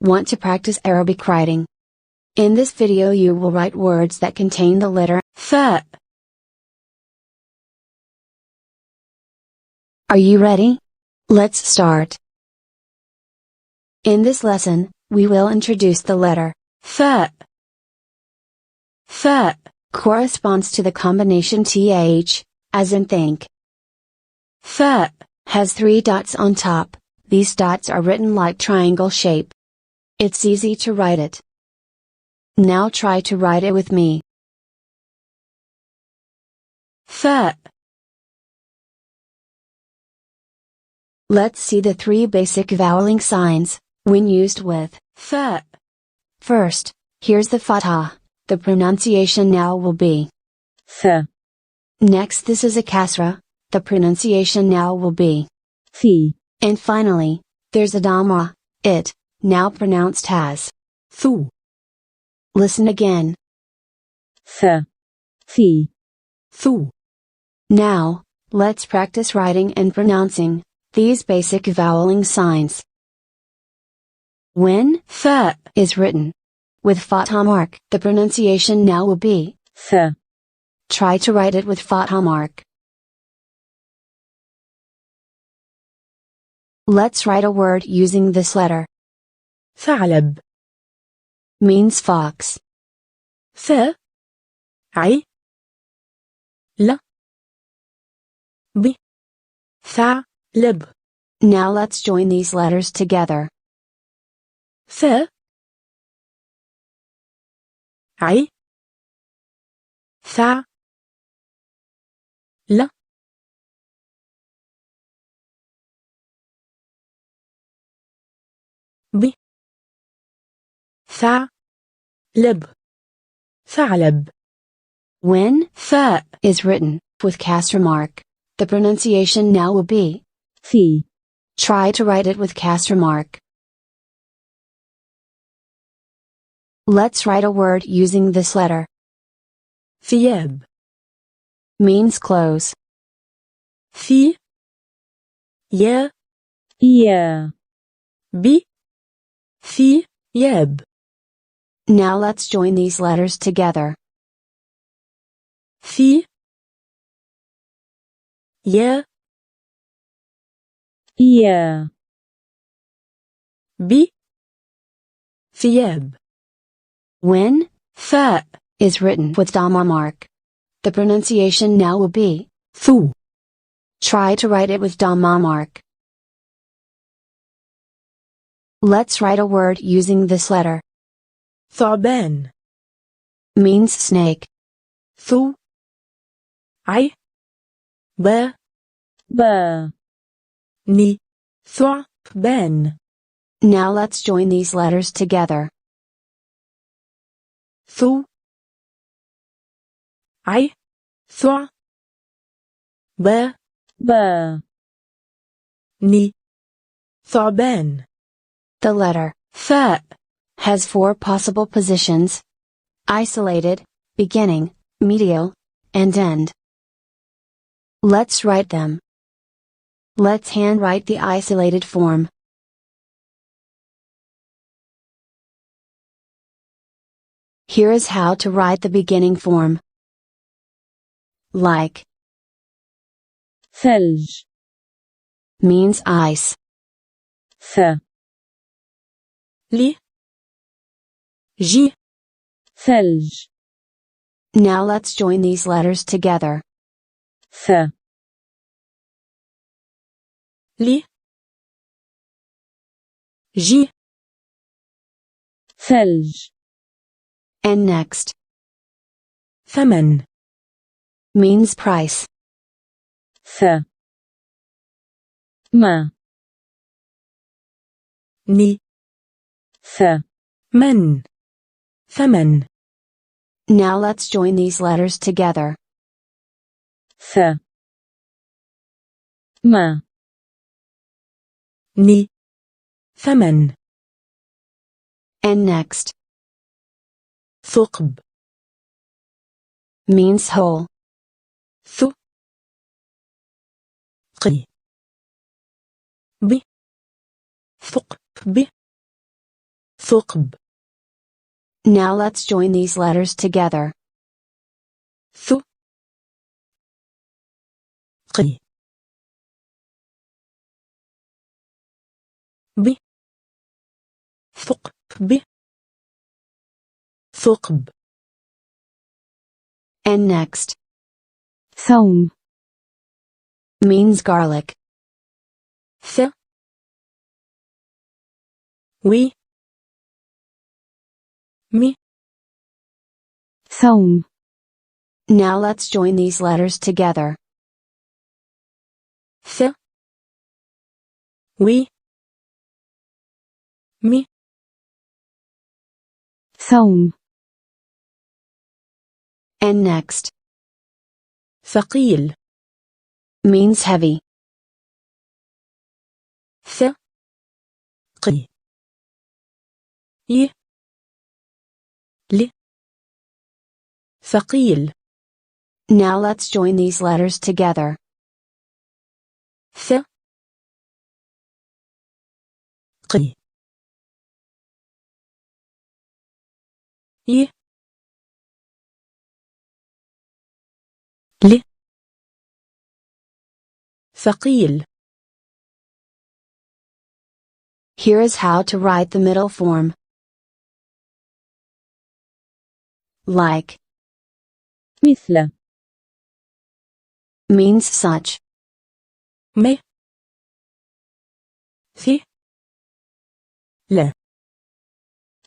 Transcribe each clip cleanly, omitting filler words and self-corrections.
Want to practice Arabic writing? In this video you will write words that contain the letter Thaa. Are you ready? Let's start. In this lesson, we will introduce the letter Thaa. Thaa corresponds to the combination th, as in think. Thaa has 3 dots on top. These dots are written like triangle shape. It's easy to write it. Now try to write it with me. Thaa. Let's see the 3 basic voweling signs, when used with Thaa. First, here's the fatha. The pronunciation now will be Thaa. Next, this is a kasra. The pronunciation now will be Thi. And finally, there's a dhamma, it, now pronounced as Thu. Listen again. Thaa. Thi. Thu. Now, let's practice writing and pronouncing these basic voweling signs. When Thaa is written with fatha mark, the pronunciation now will be Thaa. Try to write it with fatha mark. Let's write a word using this letter. ثعلب means fox. ث ع ل ب ثعلب. Now let's join these letters together. ث ع ث ل ب ثعلب. ثعلب. When Thaa is written with kasra mark, the pronunciation now will be Thi. Try to write it with kasra mark. Let's write a word using this letter. ثياب means clothes. ثي يا يا ب ثياب. Now let's join these letters together. ثي يا يا ب ثياب. When Thaa is written with dhamma mark, the pronunciation now will be Thu. Try to write it with dhamma mark. Let's write a word using this letter. ثعبان means snake. ثو ع ب ب ني ثعبان. Now let's join these letters together. ثو ع ثع ب ب ني ثعبان. The letter Thaa has 4 possible positions: isolated, beginning, medial, and end. Let's write them. Let's handwrite the isolated form. Here is how to write the beginning form. Like. ثلج means ice. ث لي جي ثلج. Now let's join these letters together. ث لي جي ثلج. And next. ثمن means price. ث ما ني ثمن ثمن. Now let's join these letters together. ث ما ني ثمن. And next. ثقب means hole. ث قي ب ثقب ثقب. Now let's join these letters together. ث قي ب ثقب ثقب. And next. ثوم means garlic. ث وي مي ثوم. Now let's join these letters together. ث وي مي ثوم. And next. ثقيل means heavy. ث قي ي ل ثقيل. Now let's join these letters together. ث قي ي ل ثقيل. Here is how to write the middle form. Like. مثل means such. م ث ل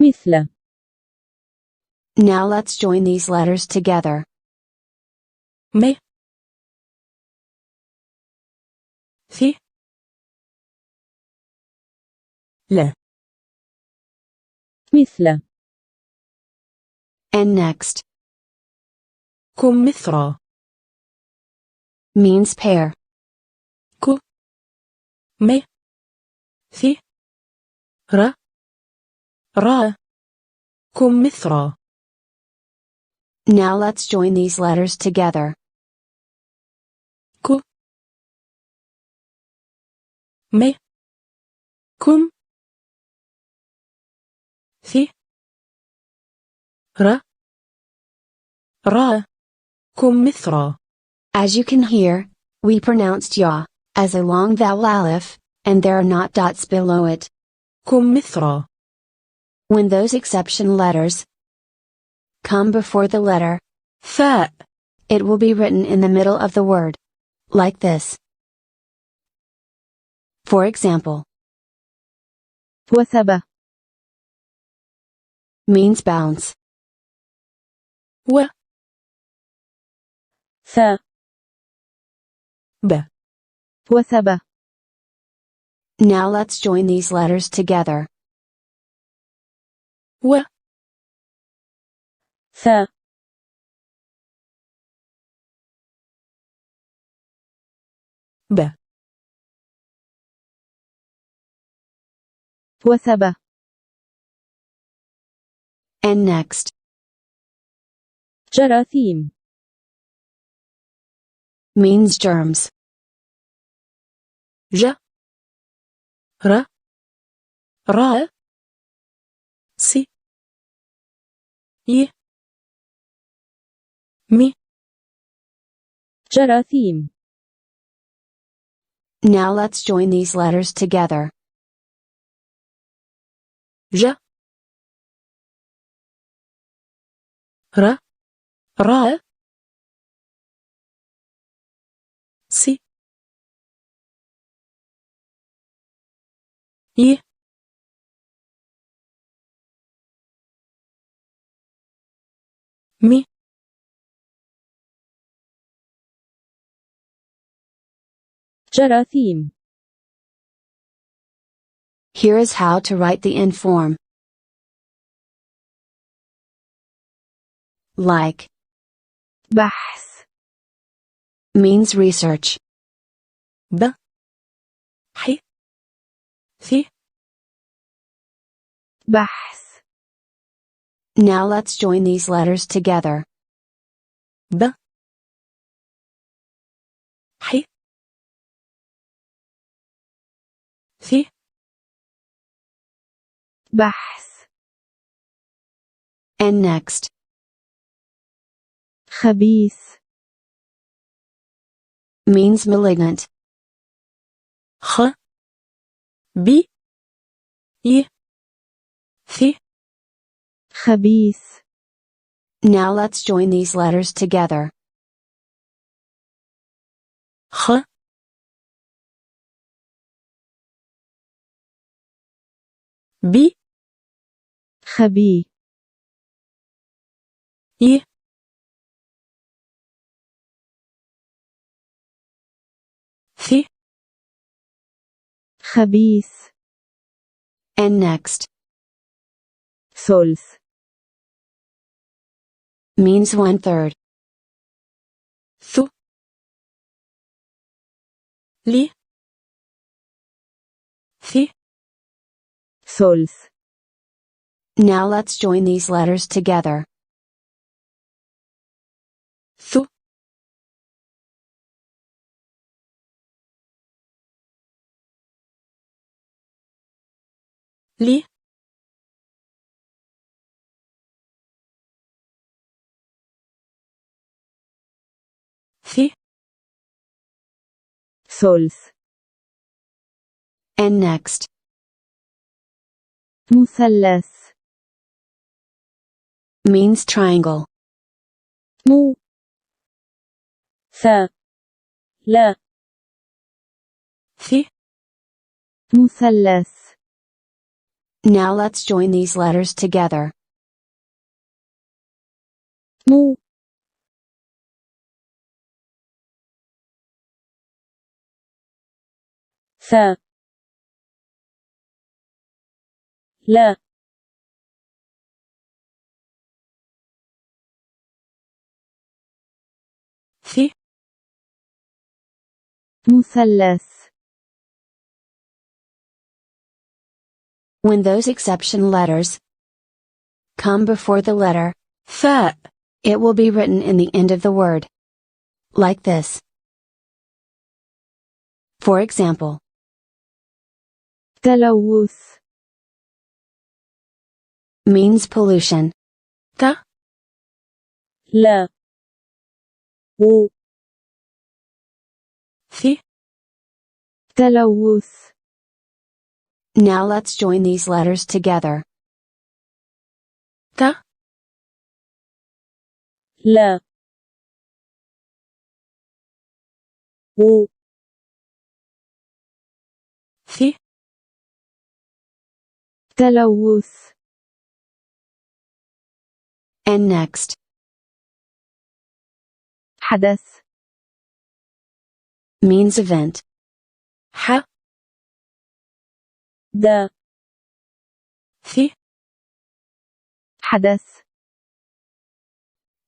مثل. Now let's join these letters together. م ث ل مثل. And next. كمثرى means pair. ك م ث ر را كمثرى. Now let's join these letters together. ك م كم ث ر را كمثرى. As you can hear, we pronounced ya as a long vowel aleph, and there are not dots below it. كمثرى. When those exception letters come before the letter ثاء, it will be written in the middle of the word. Like this. For example. وثب means bounce. و ث ب وثب. Now let's join these letters together. و ث ب وثب. And next. جراثيم means germs. ج ر را س ي مي جراثيم. Now let's join these letters together. ج ر را س ي مي جراثيم. Here is how to write the end form. Like. بحث means research. ب ح ث بحث. Now let's join these letters together. ب ح ث بحث. And next. خبيث Means malignant. خ بي ي ث خبيث. Now let's join these letters together. خ بي خبي ي ث خبيث. And next. ثلث Means 1/3. ث لي ث ثلث. Now let's join these letters together. ث لي ث ثلث. And next. مثلث Means triangle. مو ث لا ث مثلث. Now let's join these letters together. مو ث لا ث مثلث. When those exception letters come before the letter Thaa, it will be written in the end of the word. Like this. For example. تلوث Means pollution. ت لا و ث تلوث. Now let's join these letters together. ت لا و ث تلوث. And next. حدث Means event. ح د ث حدث.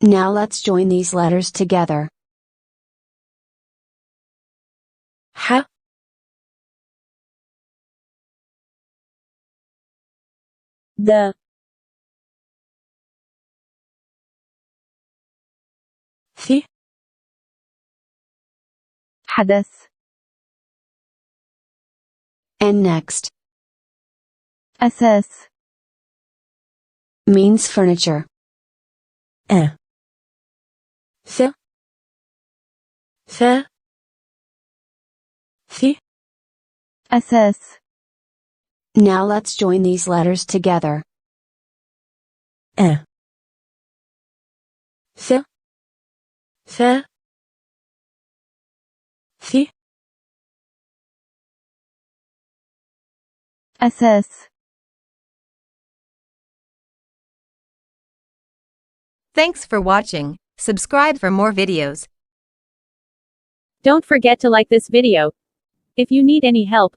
Now let's join these letters together. ح د ث حدث. And next. أساس Means furniture. ث ث ث أساس. Now let's join these letters together. ث ث ث أساس. Thanks for watching. Subscribe for more videos. Don't forget to like this video. If you need any help,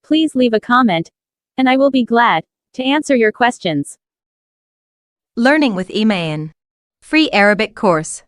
please leave a comment, and I will be glad to answer your questions. Learning with Eman. Free Arabic course.